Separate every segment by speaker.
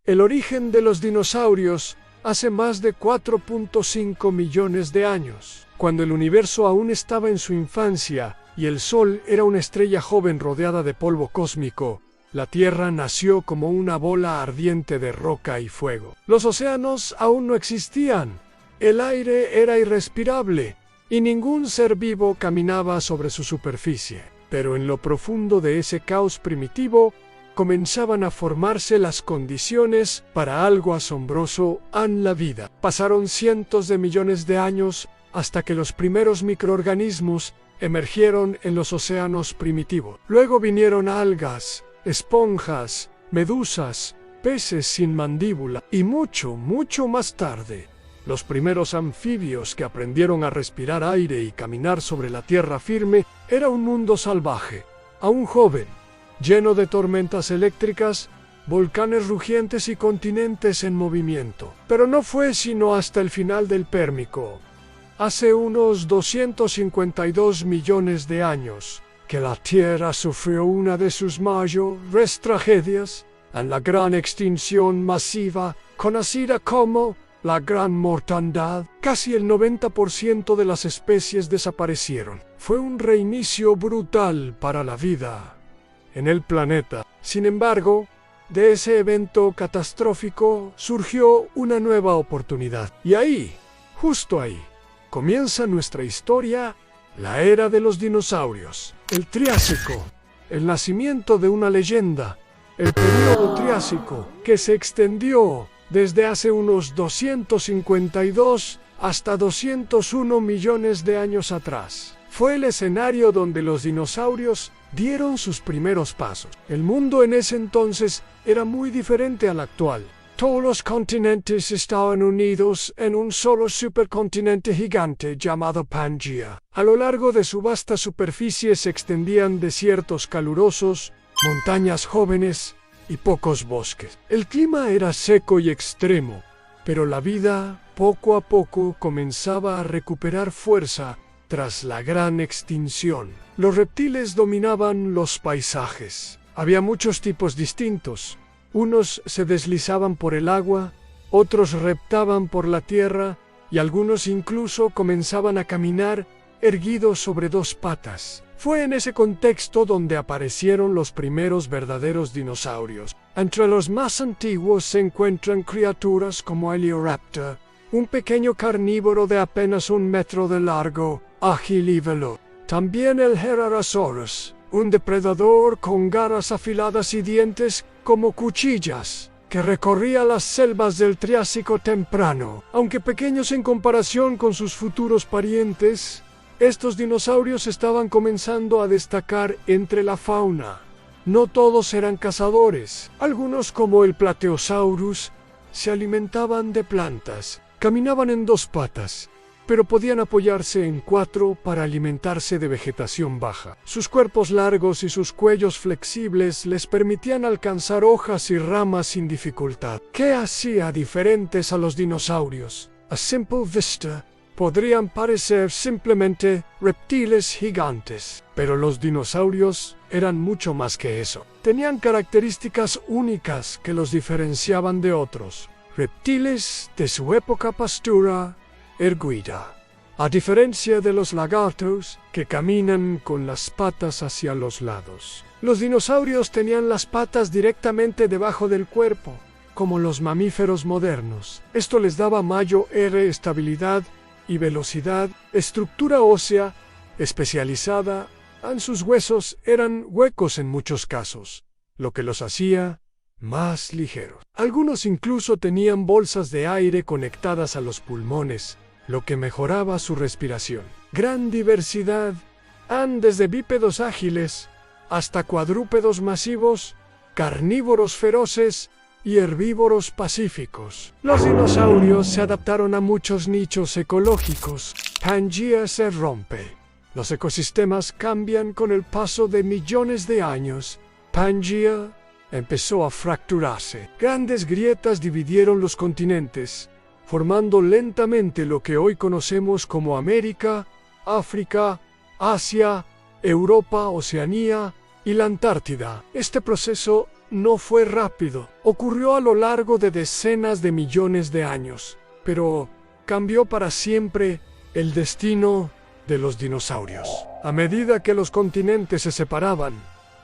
Speaker 1: El origen de los dinosaurios hace más de 4.5 millones de años, cuando el universo aún estaba en su infancia y el Sol era una estrella joven rodeada de polvo cósmico. La Tierra nació como una bola ardiente de roca y fuego. Los océanos aún no existían, el aire era irrespirable y ningún ser vivo caminaba sobre su superficie. Pero en lo profundo de ese caos primitivo comenzaban a formarse las condiciones para algo asombroso en la vida. Pasaron cientos de millones de años hasta que los primeros microorganismos emergieron en los océanos primitivos. Luego vinieron algas, esponjas, medusas, peces sin mandíbula y mucho más tarde, los primeros anfibios que aprendieron a respirar aire y caminar sobre la tierra firme. Era un mundo salvaje, aún joven, lleno de tormentas eléctricas, volcanes rugientes y continentes en movimiento. Pero no fue sino hasta el final del Pérmico, hace unos 252 millones de años, que la Tierra sufrió una de sus mayores tragedias, en la gran extinción masiva, conocida como la Gran Mortandad. Casi el 90% de las especies desaparecieron. Fue un reinicio brutal para la vida en el planeta. Sin embargo, de ese evento catastrófico surgió una nueva oportunidad. Y ahí, justo ahí, comienza nuestra historia, la era de los dinosaurios. El Triásico, el nacimiento de una leyenda, el período Triásico, que se extendió desde hace unos 252 hasta 201 millones de años atrás. Fue el escenario donde los dinosaurios dieron sus primeros pasos. El mundo en ese entonces era muy diferente al actual. Todos los continentes estaban unidos en un solo supercontinente gigante llamado Pangea. A lo largo de su vasta superficie se extendían desiertos calurosos, montañas jóvenes y pocos bosques. El clima era seco y extremo, pero la vida poco a poco comenzaba a recuperar fuerza tras la gran extinción. Los reptiles dominaban los paisajes. Había muchos tipos distintos. Unos se deslizaban por el agua, otros reptaban por la tierra y algunos incluso comenzaban a caminar erguidos sobre dos patas. Fue en ese contexto donde aparecieron los primeros verdaderos dinosaurios. Entre los más antiguos se encuentran criaturas como Helioraptor, un pequeño carnívoro de apenas 1 metro de largo, ágil y veloz. También el Herrerasaurus, un depredador con garras afiladas y dientes como cuchillas, que recorría las selvas del Triásico temprano. Aunque pequeños en comparación con sus futuros parientes, estos dinosaurios estaban comenzando a destacar entre la fauna. No todos eran cazadores. Algunos, como el Plateosaurus, se alimentaban de plantas. Caminaban en 2 patas, pero podían apoyarse en 4 para alimentarse de vegetación baja. Sus cuerpos largos y sus cuellos flexibles les permitían alcanzar hojas y ramas sin dificultad. ¿Qué hacía diferentes a los dinosaurios? A simple vista, podrían parecer simplemente reptiles gigantes, pero los dinosaurios eran mucho más que eso. Tenían características únicas que los diferenciaban de otros. Reptiles de su época pastura erguida. A diferencia de los lagartos, que caminan con las patas hacia los lados. Los dinosaurios tenían las patas directamente debajo del cuerpo, como los mamíferos modernos. Esto les daba mayor estabilidad y velocidad. Estructura ósea especializada. En sus huesos eran huecos en muchos casos, lo que los hacía más ligeros. Algunos incluso tenían bolsas de aire conectadas a los pulmones, lo que mejoraba su respiración. Gran diversidad, desde bípedos ágiles hasta cuadrúpedos masivos, carnívoros feroces y herbívoros pacíficos. Los dinosaurios se adaptaron a muchos nichos ecológicos. Pangea se rompe. Los ecosistemas cambian con el paso de millones de años. Pangea empezó a fracturarse. Grandes grietas dividieron los continentes, formando lentamente lo que hoy conocemos como América, África, Asia, Europa, Oceanía y la Antártida. Este proceso no fue rápido. Ocurrió a lo largo de decenas de millones de años, pero cambió para siempre el destino de los dinosaurios. A medida que los continentes se separaban,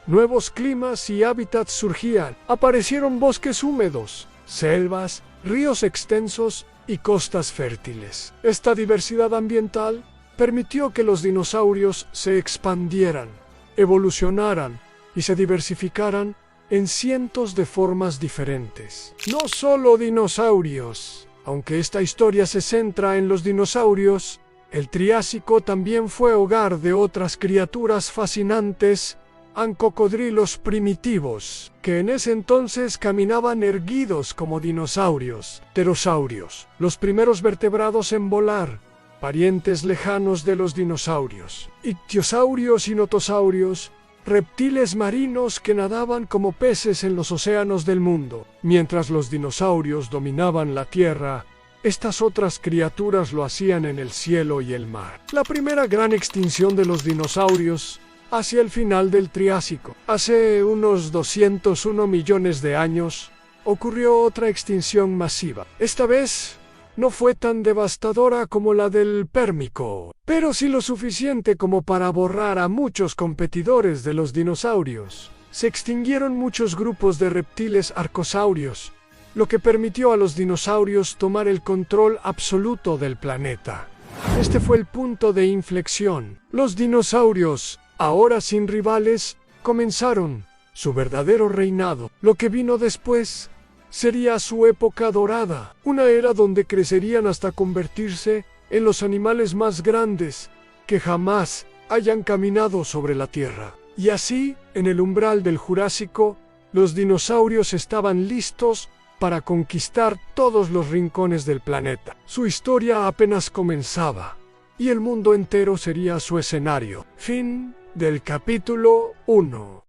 Speaker 1: nuevos climas y hábitats surgían. Aparecieron bosques húmedos, selvas, ríos extensos y costas fértiles. Esta diversidad ambiental permitió que los dinosaurios se expandieran, evolucionaran y se diversificaran en cientos de formas diferentes. No solo dinosaurios. Aunque esta historia se centra en los dinosaurios, el Triásico también fue hogar de otras criaturas fascinantes, cocodrilos primitivos, que en ese entonces caminaban erguidos como dinosaurios, pterosaurios, los primeros vertebrados en volar, parientes lejanos de los dinosaurios, ictiosaurios y notosaurios, reptiles marinos que nadaban como peces en los océanos del mundo. Mientras los dinosaurios dominaban la tierra, estas otras criaturas lo hacían en el cielo y el mar. La primera gran extinción de los dinosaurios hacia el final del Triásico. Hace unos 201 millones de años, ocurrió otra extinción masiva. Esta vez no fue tan devastadora como la del Pérmico, pero sí lo suficiente como para borrar a muchos competidores de los dinosaurios. Se extinguieron muchos grupos de reptiles arcosaurios, lo que permitió a los dinosaurios tomar el control absoluto del planeta. Este fue el punto de inflexión. Los dinosaurios, ahora sin rivales, comenzaron su verdadero reinado. Lo que vino después sería su época dorada, una era donde crecerían hasta convertirse en los animales más grandes que jamás hayan caminado sobre la Tierra. Y así, en el umbral del Jurásico, los dinosaurios estaban listos para conquistar todos los rincones del planeta. Su historia apenas comenzaba, y el mundo entero sería su escenario. Fin del capítulo 1.